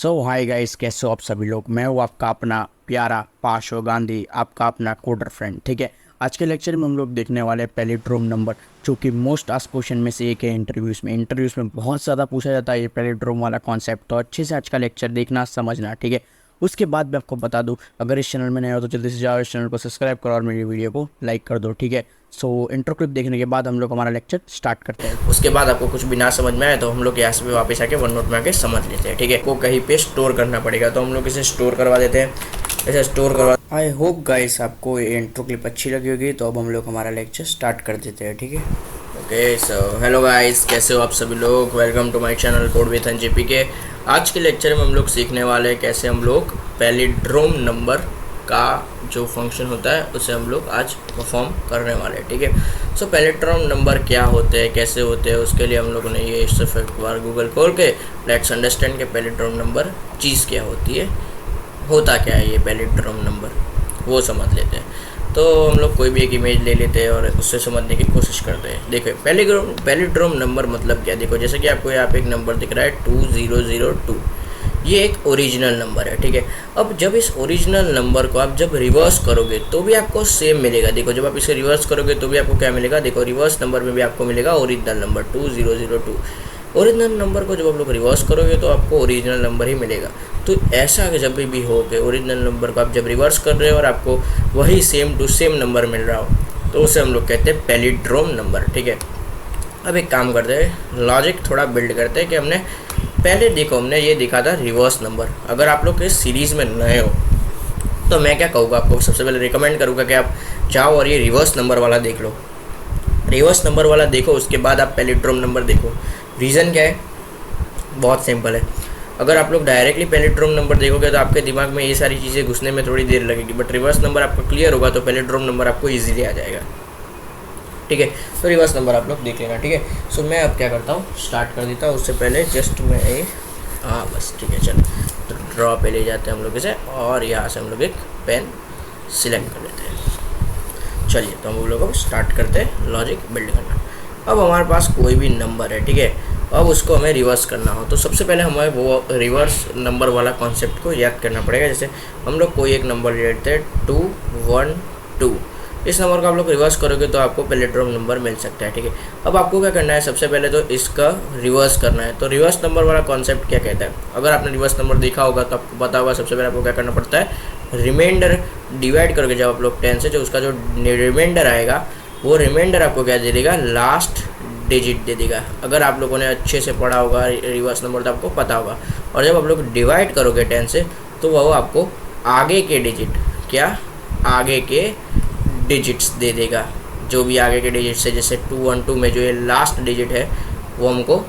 सो hi guys, कैसे हो आप सभी लोग। मैं हूँ आपका अपना प्यारा पाशो गांधी, आपका अपना कोडर फ्रेंड। ठीक है, आज के लेक्चर में हम लोग देखने वाले हैं पैलिड्रोम नंबर, जो कि मोस्ट आस्क्ड क्वेश्चन में से एक है। इंटरव्यूज़ में बहुत ज़्यादा पूछा जाता है ये पैलिड्रोम वाला कॉन्सेप्ट। तो अच्छे से आज का लेक्चर देखना, समझना। ठीक है, उसके बाद मैं आपको बता दूं, अगर इस चैनल में नए हो तो जल्दी से जाओ, इस चैनल को सब्सक्राइब करो और मेरी वीडियो को लाइक कर दो। ठीक है, सो इंट्रो क्लिप देखने के बाद हम लोग हमारा लेक्चर स्टार्ट करते हैं। उसके बाद आपको कुछ भी ना समझ में आए तो हम लोग यहाँ से वापस आके वन नोट में आके समझ लेते हैं। ठीक है, को कहीं पे स्टोर करना पड़ेगा, तो हम लोग इसे स्टोर करवा देते हैं। ऐसे स्टोर करवा। आई होप गाइस आपको ये इंट्रो क्लिप अच्छी लगी होगी। तो अब हम लोग हमारा लेक्चर स्टार्ट कर देते हैं। ठीक है, ओके। सो हेलो गाइस, कैसे हो आप सभी लोग। Welcome to my channel code with NJP के। आज के लेक्चर में हम लोग सीखने वाले हैं कैसे हम लोग पैलिड्रोम नंबर का जो फंक्शन होता है उसे हम लोग आज परफॉर्म करने वाले हैं। ठीक है, सो पैलिड्रोम नंबर क्या होते हैं, कैसे होते हैं, उसके लिए हम लोगों ने ये सिर्फ एक बार गूगल खोल के लेट्स अंडरस्टैंड के पैलिड्रोम नंबर चीज़ क्या होती है, होता क्या है ये पैलिड्रोम नंबर, वो समझ लेते हैं। तो हम लोग कोई भी एक इमेज ले लेते हैं और उससे समझने की कोशिश करते हैं। देखो पैलिड्रोम नंबर मतलब क्या। देखो जैसे कि आपको यहाँ पे एक नंबर दिख रहा है 2002, ये एक ओरिजिनल नंबर है। ठीक है, अब जब इस ओरिजिनल नंबर को आप जब रिवर्स करोगे तो भी आपको सेम मिलेगा। देखो जब आप इसे रिवर्स करोगे तो भी आपको क्या मिलेगा। देखो रिवर्स नंबर में भी आपको मिलेगा ओरिजिनल नंबर 2002। ओरिजिनल नंबर को जब आप लोग रिवर्स करोगे तो आपको ओरिजिनल नंबर ही मिलेगा। तो ऐसा जब भी हो कि ओरिजिनल नंबर को आप जब रिवर्स कर रहे हो और आपको वही सेम टू सेम नंबर मिल रहा हो तो उसे हम लोग कहते हैं पैलिड्रोम नंबर। ठीक है, अब एक काम करते हैं, लॉजिक थोड़ा बिल्ड करते हैं कि हमने पहले देखो हमने ये दिखा था रिवर्स नंबर। अगर आप लोग इस सीरीज़ में नए हो तो मैं क्या कहूँगा आपको, सबसे पहले रिकमेंड करूँगा कि आप जाओ और ये रिवर्स नंबर वाला देख लो। रिवर्स नंबर वाला देखो, उसके बाद आप पैलिड्रोम नंबर देखो। रीज़न क्या है, बहुत सिंपल है। अगर आप लोग डायरेक्टली पैलिड्रोम नंबर देखोगे तो आपके दिमाग में ये सारी चीज़ें घुसने में थोड़ी देर लगेगी, बट रिवर्स नंबर आपका क्लियर होगा तो पैलिड्रोम नंबर आपको ईजिली आ जाएगा। ठीक है, तो रिवर्स नंबर आप लोग देख लेना। ठीक है, सो मैं अब क्या करता हूँ, स्टार्ट कर देता हूँ। उससे पहले जस्ट मैं एक बस ठीक है, चलो तो ड्रॉ पे ले जाते हैं हम लोग इसे और यहाँ से हम लोग एक पेन सिलेक्ट कर लेते हैं। चलिए तो हम लोग स्टार्ट करते हैं लॉजिक बिल्ड करना। अब हमारे पास कोई भी नंबर है, ठीक है, अब उसको हमें रिवर्स करना हो तो सबसे पहले हमें वो रिवर्स नंबर वाला कॉन्सेप्ट को याद करना पड़ेगा। जैसे हम लोग कोई एक नंबर ले लेते हैं 212, इस नंबर को आप लोग रिवर्स करोगे तो आपको पैलिड्रोम नंबर मिल सकता है। ठीक है, अब आपको क्या करना है, सबसे पहले तो इसका रिवर्स करना है। तो रिवर्स नंबर वाला कॉन्सेप्ट क्या कहता है, अगर आपने रिवर्स नंबर देखा होगा तो आपको पता होगा सबसे पहले आपको क्या करना पड़ता है, रिमाइंडर डिवाइड करोगे जब आप लोग 10 से, जो उसका जो रिमाइंडर आएगा वो रिमाइंडर आपको क्या दे देगा, लास्ट डिजिट दे देगा। अगर आप लोगों ने अच्छे से पढ़ा होगा रिवर्स नंबर तो आपको पता होगा। और जब आप लोग डिवाइड करोगे 10 से तो वह आपको आगे के डिजिट, क्या आगे के डिजिट्स दे देगा, जो भी आगे के डिजिट्स है। जैसे 212 में जो ये लास्ट डिजिट है वो हमको,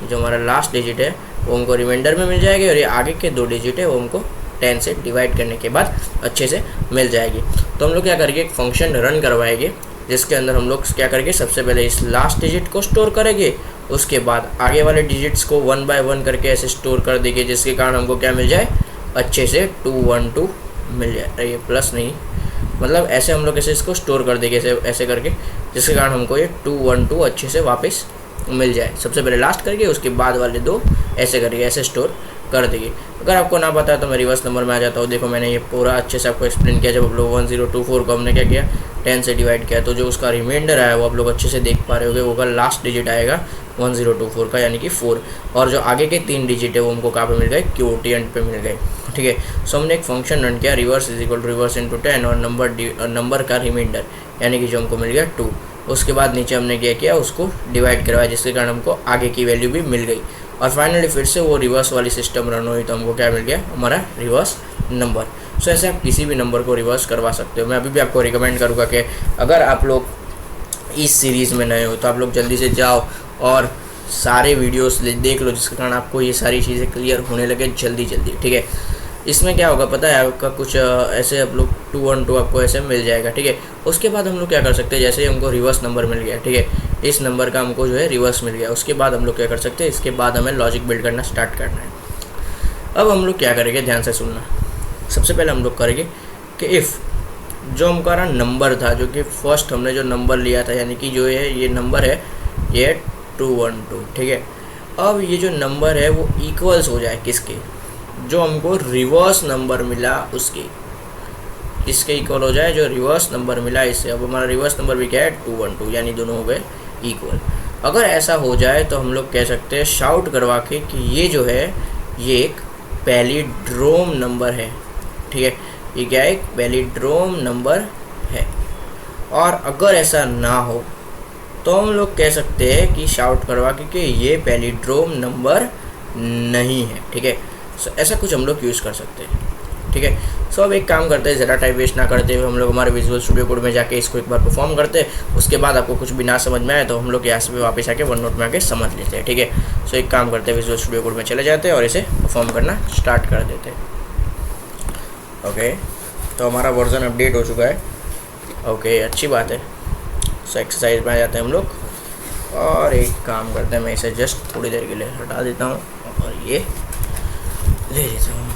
जो हमारा लास्ट डिजिट है वो हमको रिमाइंडर में मिल जाएगी और ये आगे के 2 डिजिट है वो हमको 10 से डिवाइड करने के बाद अच्छे से मिल जाएगी। तो हम लोग क्या करेंगे, एक फंक्शन रन करवाएंगे जिसके अंदर हम लोग क्या करेंगे, सबसे पहले इस लास्ट डिजिट को स्टोर करेंगे, उसके बाद आगे वाले डिजिट्स को 1 बाय 1 करके ऐसे स्टोर कर देंगे, जिसके कारण हमको क्या मिल जाए, अच्छे से 212 मिल जाए। ये प्लस नहीं, मतलब ऐसे हम लोग ऐसे इसको स्टोर कर देंगे ऐसे करके, जिसके कारण हमको ये 212 अच्छे से वापस मिल जाए। सबसे पहले लास्ट करके उसके बाद वाले 2 ऐसे करके ऐसे स्टोर कर देंगे। अगर आपको ना पता है तो मैं रिवर्स नंबर में आ जाता हूँ। देखो मैंने ये पूरा अच्छे से आपको एक्सप्लेन किया। जब आप लोग 1024 को हमने क्या किया, 10 से डिवाइड किया, तो जो उसका रिमाइंडर आया वो आप लोग अच्छे से देख पा रहे होगे, वो लास्ट डिजिट आएगा 1024 का, यानी कि 4। और जो आगे के 3 डिजिट है वो हमको कहाँ पे मिल गए, क्यूटी एंड पे मिल गए। ठीक है, सो हमने एक फंक्शन रन किया, reverse is equal to reverse into 10 और नंबर का रिमाइंडर यानी कि जो हमको मिल गया 2। उसके बाद नीचे हमने क्या किया, उसको डिवाइड करवाया, जिसके कारण हमको आगे की वैल्यू भी मिल गई। और फाइनली फिर से वो रिवर्स वाली सिस्टम रन हुई तो हमको क्या मिल गया, हमारा रिवर्स नंबर। सो ऐसे आप किसी भी नंबर को रिवर्स करवा सकते हो। मैं अभी भी आपको रिकमेंड करूँगा कि अगर आप लोग इस सीरीज़ में नए हो तो आप लोग जल्दी से जाओ और सारे वीडियोस देख लो, जिसके कारण आपको ये सारी चीज़ें क्लियर होने लगे जल्दी। ठीक है, इसमें क्या होगा पता है, आपका कुछ ऐसे आप लोग 212 आपको ऐसे मिल जाएगा। ठीक है, उसके बाद हम लोग क्या कर सकते हैं, जैसे हमको रिवर्स नंबर मिल गया, ठीक है, इस नंबर का हमको जो है रिवर्स मिल गया, उसके बाद हम लोग क्या कर सकते हैं, इसके बाद हमें लॉजिक बिल्ड करना स्टार्ट करना है। अब हम लोग क्या करेंगे, ध्यान से सुनना। सबसे पहले हम लोग करेंगे कि इफ़ जो हमारा नंबर था, जो कि फर्स्ट हमने जो नंबर लिया था, यानी कि जो ये नंबर है ये 212, ठीक है, अब ये जो नंबर है वो इक्वल्स हो जाए किसके, जो हमको रिवर्स नंबर मिला उसकी, इसके इक्वल हो जाए जो रिवर्स नंबर मिला इससे। अब हमारा रिवर्स नंबर भी क्या है 212, यानी दोनों हो गए इक्वल। अगर ऐसा हो जाए तो हम लोग कह सकते हैं शाउट करवा के कि ये जो है ये एक पैलिड्रोम नंबर है, ठीक है, ये क्या है, एक पैलिड्रोम नंबर है। और अगर ऐसा ना हो तो हम लोग कह सकते हैं कि शाउट करवा के कि ये पैलिड्रोम नंबर नहीं है, ठीक है। सो ऐसा कुछ हम लोग यूज़ कर सकते हैं, ठीक है। सो अब एक काम करते हैं, ज़रा टाइम वेस्ट ना करते हुए हम लोग हमारे विजुअल स्टूडियो कोड में जाके इसको एक बार परफॉर्म करते हैं। उसके बाद आपको कुछ भी ना समझ में आए तो हम लोग यहाँ से वापस आके वन नोट में आके समझ लेते हैं, ठीक है। सो एक काम करते हैं, विजुअल स्टूडियो कोड में चले जाते हैं और इसे परफॉर्म करना स्टार्ट कर देते हैं। ओके, तो हमारा वर्जन अपडेट हो चुका है। ओके, अच्छी बात है। सो एक्सरसाइज में आ जाते हैं हम लोग और एक काम करते हैं, मैं इसे जस्ट थोड़ी देर के लिए हटा देता हूँ और ये ले लेता हूँ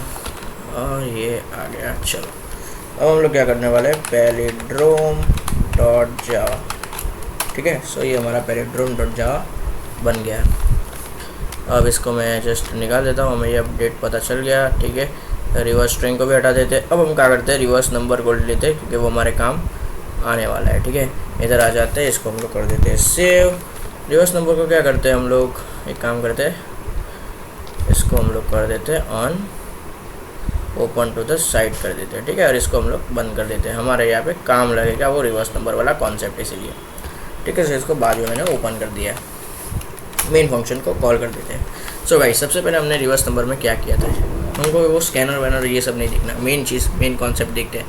और ये आ गया। चलो अब हम लोग क्या करने वाले हैं, पैलिड्रोम डॉट जावा, ठीक है। सो ये हमारा पैलिड्रोम डॉट जावा बन गया। अब इसको मैं जस्ट निकाल देता हूँ, हमें ये अपडेट पता चल गया, ठीक है। रिवर्स स्ट्रिंग को भी हटा देते। अब हम क्या करते हैं, रिवर्स नंबर को लेते हैं क्योंकि वो हमारे काम आने वाला है, ठीक है। इधर आ जाते हैं, इसको हम लोग कर देते हैं सेव। रिवर्स नंबर को क्या करते हैं हम लोग, एक काम करते हैं, इसको हम लोग कर देते हैं on, open to the side कर देते हैं, ठीक है। और इसको हम लोग बंद कर देते हैं, हमारे यहाँ पे काम लगेगा वो रिवर्स नंबर वाला कॉन्सेप्ट, इसीलिए, ठीक है। इसको बाद में मैंने ओपन कर दिया, मेन फंक्शन को कॉल कर देते हैं। सो गाइस, सबसे पहले हमने रिवर्स नंबर में क्या किया था, हमको वो स्कैनर वैनर ये सब नहीं दिखना, मेन चीज़, मेन कॉन्सेप्ट देखते हैं।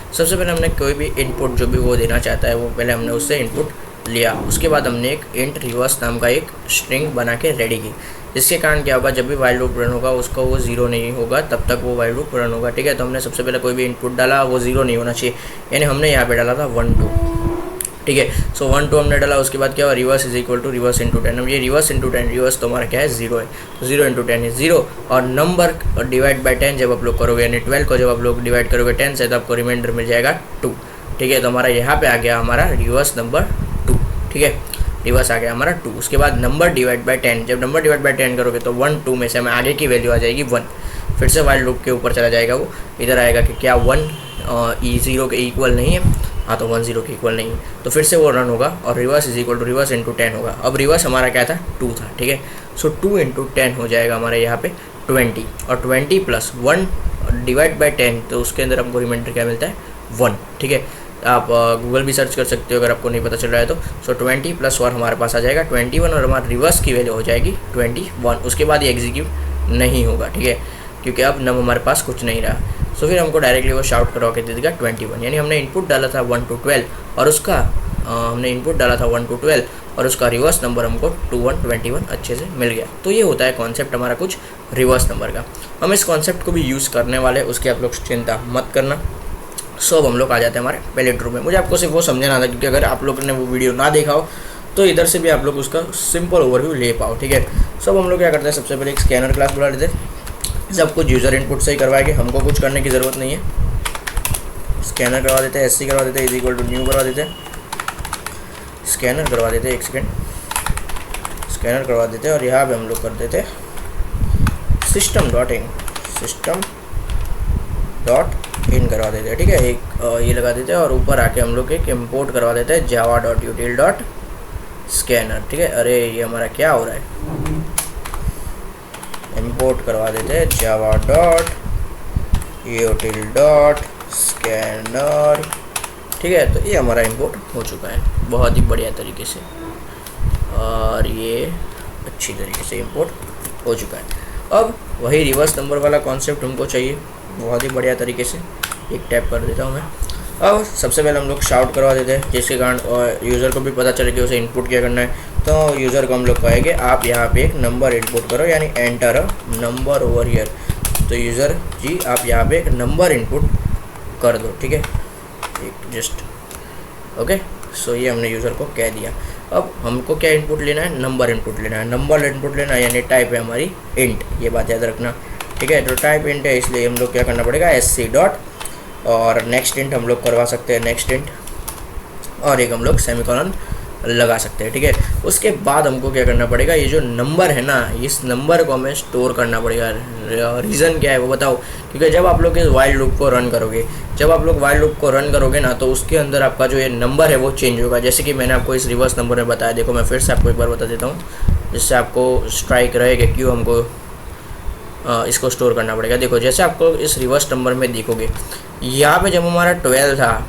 सबसे पहले हमने कोई भी इनपुट जो भी वो देना चाहता है वो पहले हमने उससे इनपुट लिया। उसके बाद हमने एक इंट रिवर्स नाम का एक स्ट्रिंग बना के रेडी की, जिसके कारण क्या होगा, जब भी वाइल लूप रन होगा उसका वो ज़ीरो नहीं होगा, तब तक वो वाइल लूप रन होगा, ठीक है। तो हमने सबसे पहले कोई भी इनपुट डाला वो ज़ीरो नहीं होना चाहिए, यानी हमने यहाँ पे डाला था 1 2, ठीक है। सो 1 2 हमने डाला। उसके बाद क्या हुआ, reverse is equal to reverse into 10। अब ये रिवर्स इंटू 10, रिवर्स तो हमारा क्या है 0 है, तो 0 इंटू 10 is 0। और नंबर डिवाइड बाई 10 जब आप लोग करोगे, यानी 12 को जब आप लोग डिवाइड करोगे 10 से, तो आपको रिमाइंडर मिल जाएगा 2, ठीक है। तो हमारा यहाँ पे आ गया हमारा रिवर्स नंबर 2, ठीक है, रिवर्स आ गया हमारा 2। उसके बाद नंबर डिवाइड बाई 10, जब नंबर डिवाइड बाई 10 करोगे तो 1 2 में से हमें आगे की वैल्यू आ जाएगी 1, फिर से वाइल लूप के ऊपर चला जाएगा वो, इधर आएगा कि क्या 1 0 के इक्वल नहीं है, हाँ तो 1 0 के इक्वल नहीं है, तो फिर से वो रन होगा और reverse is equal to reverse into 10 होगा। अब रिवर्स हमारा क्या था 2 था, ठीक है। सो 2 इंटू 10 हो जाएगा हमारे यहाँ पे 20, और 20 प्लस 1 डिवाइड बाई 10, तो उसके अंदर हमको रिमाइंडर क्या मिलता है 1, ठीक है। आप गूगल भी सर्च कर सकते हो अगर आपको नहीं पता चल रहा है तो। सो 20 प्लस 1 हमारे पास आ जाएगा 21, और हमारे रिवर्स की वैल्यू हो जाएगी 21। उसके बाद ये एग्जीक्यूट नहीं होगा, ठीक है, क्योंकि अब नम हमारे पास कुछ नहीं रहा। सो फिर हमको डायरेक्टली वो शाउट करवा के दे देगा 21, यानी हमने इनपुट डाला था 1 to 12 और उसका हमने इनपुट डाला था 1 to 12 और उसका रिवर्स नंबर हमको 21 अच्छे से मिल गया। तो ये होता है कॉन्सेप्ट हमारा कुछ रिवर्स नंबर का। हम इस कॉन्सेप्ट को भी यूज़ करने वाले, उसकी आप लोग चिंता मत करना। सो अब हम लोग आ जाते हैं हमारे पैलिड्रोम में। मुझे आपको सिर्फ वो समझाना था क्योंकि अगर आप लोगों ने वो वीडियो ना देखा हो तो इधर से भी आप लोग उसका सिंपल ओवरव्यू ले पाओ, ठीक है। सो अब हम लोग क्या करते हैं, सबसे पहले एक स्कैनर क्लास बुला लेते हैं। सब कुछ यूज़र इनपुट से ही करवाएंगे, हमको कुछ करने की ज़रूरत नहीं है। स्कैनर करवा देते हैं, SC करवा देते हैं, इज इक्वल टू न्यू करवा देते हैं, स्कैनर करवा देते हैं, एक सेकेंड, स्कैनर करवा देते हैं और यहाँ पे हम लोग कर देते हैं सिस्टम डॉट इन करवा देते हैं, ठीक है। एक ये लगा देते हैं और ऊपर आके हम लोग एक इम्पोर्ट करवा देते हैं जावा डॉट यूटिल डॉट स्कैनर, ठीक है। अरे ये हमारा क्या हो रहा है, इंपोर्ट करवा देते हैं जावा डॉट यूटिल डॉट स्कैनर, ठीक है। तो ये हमारा इंपोर्ट हो चुका है बहुत ही बढ़िया तरीके से, और ये अच्छी तरीके से इंपोर्ट हो चुका है। अब वही रिवर्स नंबर वाला कॉन्सेप्ट हमको चाहिए बहुत ही बढ़िया तरीके से। एक टैप कर देता हूँ मैं। अब सबसे पहले हम लोग शाउट करवा देते हैं, जिसके कारण यूज़र को भी पता चले कि उसे इनपुट क्या करना है। तो यूज़र को हम लोग कहेंगे आप यहाँ पे एक नंबर इनपुट करो, यानी enter a number over here. तो यूज़र जी आप यहाँ पे एक नंबर इनपुट कर दो, ठीक है, एक जस्ट ओके। सो ये हमने यूज़र को कह दिया। अब हमको क्या इनपुट लेना है, नंबर इनपुट लेना है। नंबर इनपुट लेना है यानी टाइप है हमारी इंट, ये बात याद रखना, ठीक है। तो टाइप इंट है, इसलिए हम लोग क्या करना पड़ेगा SC डॉट, और नेक्स्ट इंट हम लोग करवा सकते हैं नेक्स्ट इंट, और एक हम लोग सेमीकोलन लगा सकते हैं, ठीक है। उसके बाद हमको क्या करना पड़ेगा, ये जो नंबर है ना, इस नंबर को हमें स्टोर करना पड़ेगा। रीज़न क्या है वो बताओ, क्योंकि जब आप लोग इस वाइल लूप को रन करोगे, जब आप लोग वाइल लूप को रन करोगे ना, तो उसके अंदर आपका जो ये नंबर है वो चेंज होगा। जैसे कि मैंने आपको इस रिवर्स नंबर में बताया, देखो मैं फिर से आपको एक बार बता देता हूँ, जिससे आपको स्ट्राइक रहे कि क्यों हमको इसको स्टोर करना पड़ेगा। देखो जैसे आपको इस रिवर्स नंबर में देखोगे, यहाँ पे जब हमारा 12 था,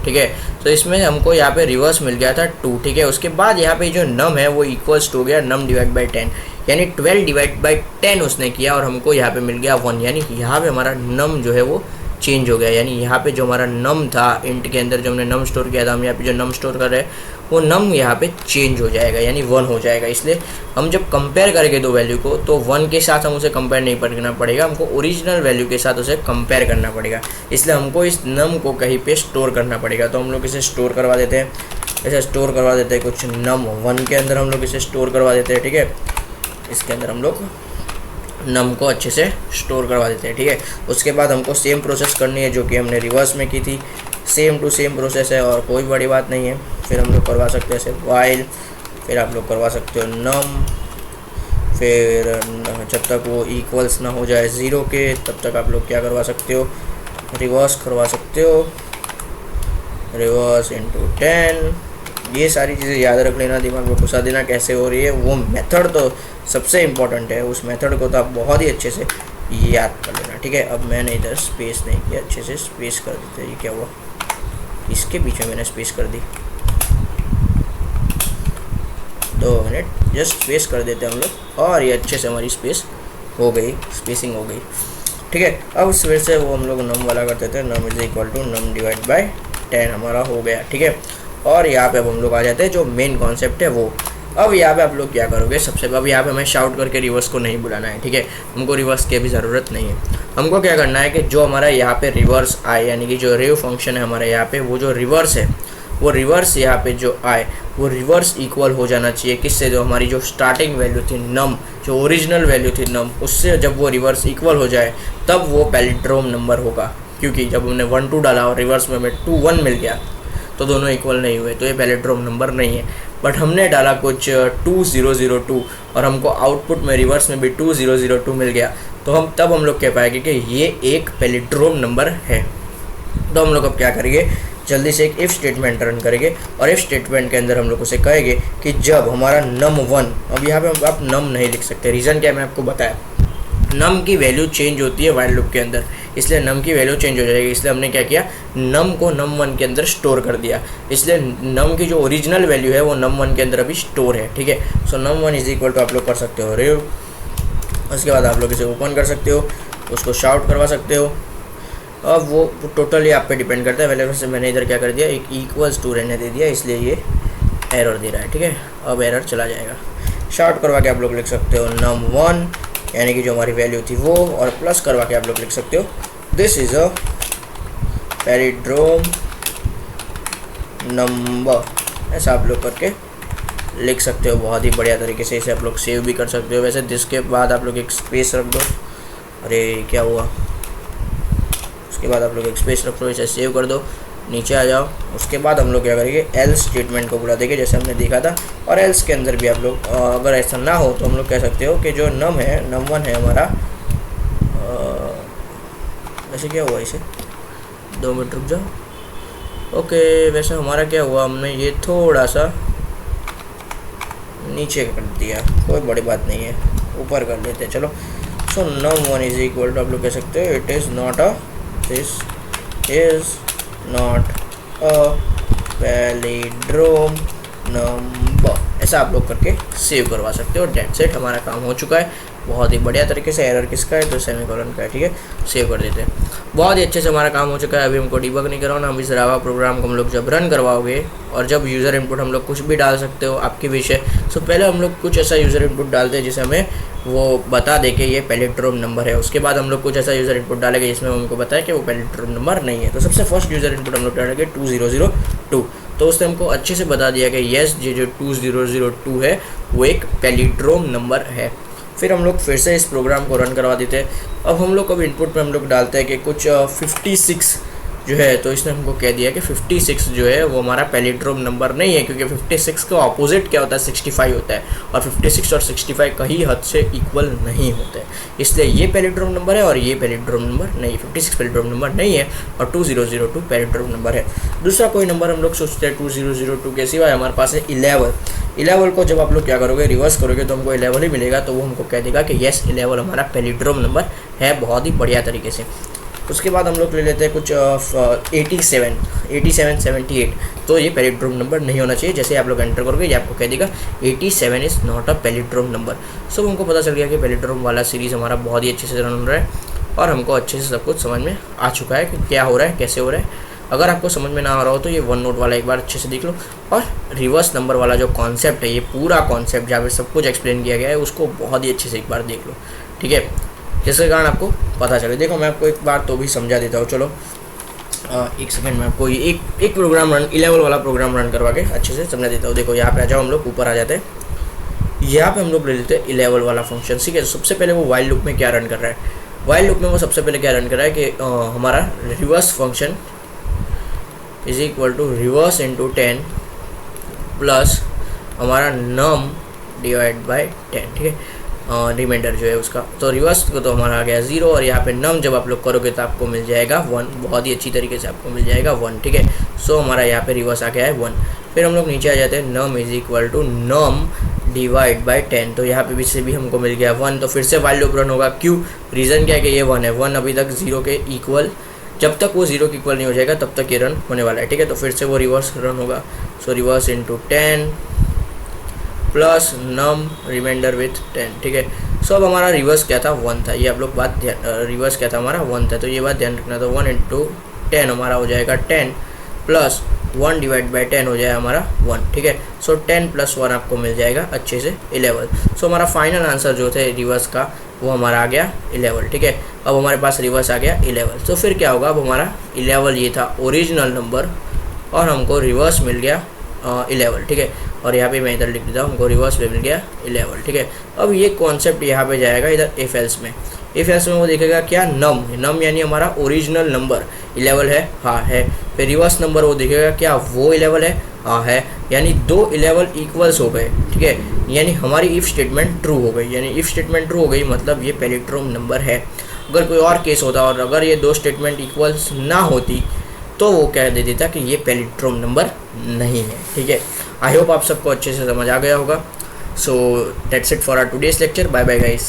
ठीक है, तो इसमें हमको यहाँ पे रिवर्स मिल गया था 2, ठीक है। उसके बाद यहाँ पे जो नम है वो इक्वल्स टू हो गया नम डिवाइड बाई 10, यानी 12 डिवाइड बाई 10 उसने किया और हमको यहाँ पे मिल गया 1, यानी यहाँ पे हमारा नम जो है वो चेंज हो गया। यानी यहाँ पे जो हमारा नम था इंट के अंदर, जो हमने नम स्टोर किया था, हम यहाँ पे जो नम स्टोर कर रहे हैं वो नम यहाँ पे चेंज हो जाएगा, यानी 1 हो जाएगा। इसलिए हम जब कंपेयर करेंगे दो वैल्यू को, तो 1 के साथ हम उसे कंपेयर नहीं करना पड़ेगा, हमको ओरिजिनल वैल्यू के साथ उसे कंपेयर करना पड़ेगा। इसलिए हमको इस नम को कहीं पे स्टोर करना पड़ेगा। तो हम लोग इसे स्टोर करवा देते हैं, ऐसे स्टोर करवा देते हैं कुछ नम 1 के अंदर हम लोग इसे स्टोर करवा देते हैं, ठीक है। इसके अंदर हम लोग नम को अच्छे से स्टोर करवा देते हैं, ठीक है। उसके बाद हमको सेम प्रोसेस करनी है जो कि हमने रिवर्स में की थी, सेम टू सेम प्रोसेस है और कोई बड़ी बात नहीं है। फिर हम लोग करवा सकते हैं ऐसे वाइल, फिर आप लोग करवा सकते हो नम, फिर जब तक वो इक्वल्स ना हो जाए 0 के, तब तक आप लोग क्या करवा सकते हो, रिवर्स करवा सकते हो, रिवर्स इंटू 10। ये सारी चीज़ें याद रख लेना, दिमाग में घुसा देना कैसे हो रही है। वो मेथड तो सबसे इम्पॉर्टेंट है, उस मेथड को तो आप बहुत ही अच्छे से याद कर लेना, ठीक है। अब मैंने इधर स्पेस नहीं किया, अच्छे से स्पेस कर देते हैं। ये क्या हुआ, इसके पीछे मैंने स्पेस कर दी, 2 मिनट जस्ट स्पेस कर देते हैं हम लोग, और ये अच्छे से हमारी स्पेस हो गई, स्पेसिंग हो गई, ठीक है। अब उस वजह से वो हम लोग नम वाला करते थे, num is equal to num divide by 10 हमारा हो गया, ठीक है। और यहाँ पे अब हम लोग आ जाते हैं जो मेन कॉन्सेप्ट है वो। अब यहाँ पे आप लोग क्या करोगे, सबसे अब यहाँ पे हमें शाउट करके रिवर्स को नहीं बुलाना है, ठीक है। हमको रिवर्स की भी ज़रूरत नहीं है। हमको क्या करना है कि जो हमारा यहाँ पे रिवर्स आए, यानी कि जो रेव फंक्शन है हमारे यहाँ पे, वो जो रिवर्स है, वो रिवर्स यहाँ पे जो आए वो रिवर्स इक्वल हो जाना चाहिए किससे, जो हमारी जो स्टार्टिंग वैल्यू थी नम, जो ओरिजिनल वैल्यू थी नम, उससे जब वो रिवर्स इक्वल हो जाए तब वो पैलिंड्रोम नंबर होगा। क्योंकि जब हमने 1 2 डाला और रिवर्स में हमें 2 1 मिल गया तो दोनों इक्वल नहीं हुए, तो ये पैलिंड्रोम नंबर नहीं है। बट हमने डाला कुछ 2002 और हमको आउटपुट में रिवर्स में भी 2002 मिल गया, तो हम लोग कह पाएंगे कि ये एक पैलिंड्रोम नंबर है। तो हम लोग अब क्या करेंगे, जल्दी से एक इफ़ स्टेटमेंट रन करेंगे और इफ़ स्टेटमेंट के अंदर हम लोग उसे कहेंगे कि जब हमारा num 1, अब यहाँ पे आप num नहीं लिख सकते, रीज़न क्या है मैं आपको बताया, नम की वैल्यू चेंज होती है वाइल लूप के अंदर, इसलिए नम की वैल्यू चेंज हो जाएगी। इसलिए हमने क्या किया, नम को num 1 के अंदर स्टोर कर दिया, इसलिए नम की जो ओरिजिनल वैल्यू है वो num 1 के अंदर अभी स्टोर है, ठीक है। सो num 1 इज इक्वल टू आप लोग कर सकते हो रेव, उसके बाद आप लोग इसे ओपन कर सकते हो, उसको शाउट करवा सकते हो। अब वो टोटली आप पे डिपेंड करता है। पहले से मैंने इधर क्या कर दिया, एक इक्वल्स टू रहने दे दिया, इसलिए ये एरर दे रहा है, ठीक है। अब एरर चला जाएगा। शार्ट करवा के आप लोग लिख सकते हो num 1, यानी कि जो हमारी वैल्यू थी वो, और प्लस करवा के आप लोग लिख सकते हो this is a palindrome number, ऐसा आप लोग करके लिख सकते हो बहुत ही बढ़िया तरीके से। इसे आप लोग सेव भी कर सकते हो। वैसे जिसके बाद आप लोग एक स्पेस रख दो, अरे क्या हुआ, उसके बाद आप लोग एक स्पेस रख दो, इसे सेव कर दो, नीचे आ जाओ। उसके बाद हम लोग क्या करेंगे, एल्स स्टेटमेंट को बुला देंगे जैसे हमने देखा था। और एल्स के अंदर भी आप लोग अगर ऐसा ना हो तो हम लोग कह सकते हो कि जो नम है, num 1 है हमारा, वैसे क्या हुआ, इसे 2 मिनट रुक जाओ। ओके, वैसे हमारा क्या हुआ, हमने ये थोड़ा सा नीचे कर दिया, कोई बड़ी बात नहीं है, ऊपर कर लेते हैं, चलो। सो num 1 इज इक्वल टू आप लोग कह सकते हो it is not a, this is not a palindrome number, ऐसा आप लोग करके सेव करवा सकते हो। डेट्स इट, हमारा काम हो चुका है बहुत ही बढ़िया तरीके से। एरर किसका है, तो सेमीकोलन का है, ठीक है, सेव कर देते हैं। बहुत ही अच्छे से हमारा काम हो चुका है। अभी हमको डिबग नहीं करवाना, हम इस रावा प्रोग्राम को हम लोग जब रन करवाओगे और जब यूज़र इनपुट हम लोग कुछ भी डाल सकते हो आपके विषय। सो पहले हम लोग कुछ ऐसा यूज़र इनपुट डालते हैं जिसे हमें वो बता दे कि ये पैलिंड्रोम नंबर है। उसके बाद हम लोग कुछ ऐसा यूज़र इनपुट डालेंगे जिसमें हमको बताया कि वो पैलिंड्रोम नंबर नहीं है। तो सबसे फर्स्ट यूज़र इनपुट हम लोग डालेंगे 2002, तो उसने हमको अच्छे से बता दिया कि येस ये जो 2002 है वो एक पैलिंड्रोम नंबर है। फिर हम लोग फिर से इस प्रोग्राम को रन करवा देते हैं। अब हम लोग अब इनपुट में हम लोग डालते हैं कि कुछ 56 जो है, तो इसने हमको कह दिया कि 56 जो है वो हमारा पैलिड्रोम नंबर नहीं है, क्योंकि 56 का ऑपोजिट क्या होता है, 65 होता है, और 56 और 65 कहीं हद से इक्वल नहीं होते हैं, इसलिए ये पैलिड्रोम नंबर है और ये पैलिड्रोम नंबर नहीं है। 56 पैलिड्रोम नंबर नहीं है और 2002 पैलिड्रोम नंबर है। दूसरा कोई नंबर हम लोग सोचते हैं 2002 के सिवाय हमारे पास है 11 को जब आप लोग क्या करोगे, रिवर्स करोगे तो हमको 11 ही मिलेगा, तो वो हमको कह देगा कि येस 11 हमारा पैलिड्रोम नंबर है, बहुत ही बढ़िया तरीके से। उसके बाद हम लोग ले लेते हैं कुछ 87, 78, तो ये पैलिड्रोम नंबर नहीं होना चाहिए। जैसे आप लोग एंटर करोगे ये आपको कह देगा 87 is not a palindrome number. So हमको पता चल गया कि पैलिड्रोम वाला सीरीज़ हमारा बहुत ही अच्छे से रन हो रहा है और हमको अच्छे से सब कुछ समझ में आ चुका है कि क्या हो रहा है, कैसे हो रहा है। अगर आपको समझ में ना आ रहा हो तो ये वन नोट वाला एक बार अच्छे से देख लो, और रिवर्स नंबर वाला जो कॉन्सेप्ट है, ये पूरा कॉन्सेप्ट जहाँ पे सब कुछ एक्सप्लेन किया गया है, उसको बहुत ही अच्छे से एक बार देख लो, ठीक है, जिसके कारण आपको पता चले। देखो मैं आपको एक बार तो भी समझा देता हूँ, चलो एक सेकंड में आपको एक प्रोग्राम रन 11 वाला प्रोग्राम रन करवा के अच्छे से समझा देता हूँ। देखो यहाँ पे आ जाओ, हम लोग ऊपर आ जाते हैं, यहाँ पे हम लोग ले लेते हैं 11 वाला फंक्शन, ठीक है। सबसे पहले वो वाइल लूप में क्या रन कर रहा है, वाइल लूप में वो सबसे पहले क्या रन कर रहा है कि हमारा reverse function is equal to reverse into 10 plus हमारा नम डिवाइड बाई 10, ठीक है, रिमाइंडर जो है उसका। तो रिवर्स को तो हमारा आ गया 0 और यहाँ पे नम जब आप लोग करोगे तो आपको मिल जाएगा 1, बहुत ही अच्छी तरीके से आपको मिल जाएगा 1, ठीक है। सो हमारा यहाँ पे रिवर्स आ गया है 1। फिर हम लोग नीचे आ जाते हैं, num is equal to num divide by 10, तो यहाँ पे भी से भी हमको मिल गया 1। तो फिर से वाइल लूप रन होगा, क्यों, रीज़न क्या है कि ये 1 है, 1 अभी तक 0 के इक्वल, जब तक वो 0 के इक्वल नहीं हो जाएगा तब तक ये रन होने वाला है, ठीक है। तो फिर से वो रिवर्स रन होगा, so reverse into 10 plus num reminder with 10, ठीक है। सो अब हमारा रिवर्स क्या था, 1 था, ये आप लोग बात रिवर्स क्या था हमारा 1 था, तो ये बात ध्यान रखना। तो 1 इंटू 10 हमारा हो जाएगा 10 प्लस 1 डिवाइड बाई 10 हो जाएगा हमारा 1, ठीक है। सो 10 प्लस 1 आपको मिल जाएगा अच्छे से 11। सो हमारा फाइनल आंसर जो थे रिवर्स का वो हमारा आ गया 11, ठीक है। अब हमारे पास रिवर्स आ गया 11। तो फिर क्या होगा, अब हमारा 11 ये था ओरिजिनल नंबर और हमको रिवर्स मिल गया 11, ठीक है। और यहाँ पे मैं इधर लिख देता हूँ, हमको रिवर्स में मिल गया 11, ठीक है। अब ये कॉन्सेप्ट यहाँ पे जाएगा इधर इफ एल्स में, इफ एल्स में वो देखेगा क्या, नम यानी हमारा ओरिजिनल नंबर 11 है, हाँ है। फिर रिवर्स नंबर वो देखेगा क्या वो 11 है, हाँ है, यानी 2 11 इक्वल्स हो गए, ठीक है, यानी हमारी इफ़ स्टेटमेंट ट्रू हो गई, यानी इफ़ स्टेटमेंट ट्रू हो गई मतलब ये पैलिड्रोम नंबर है। अगर कोई और केस होता और अगर ये 2 स्टेटमेंट इक्वल्स ना होती तो वो कह दे देता कि ये पैलिड्रोम नंबर नहीं है, ठीक है। आई होप आप सबको अच्छे से समझ आ गया होगा। So that's it for our today's lecture, bye bye guys.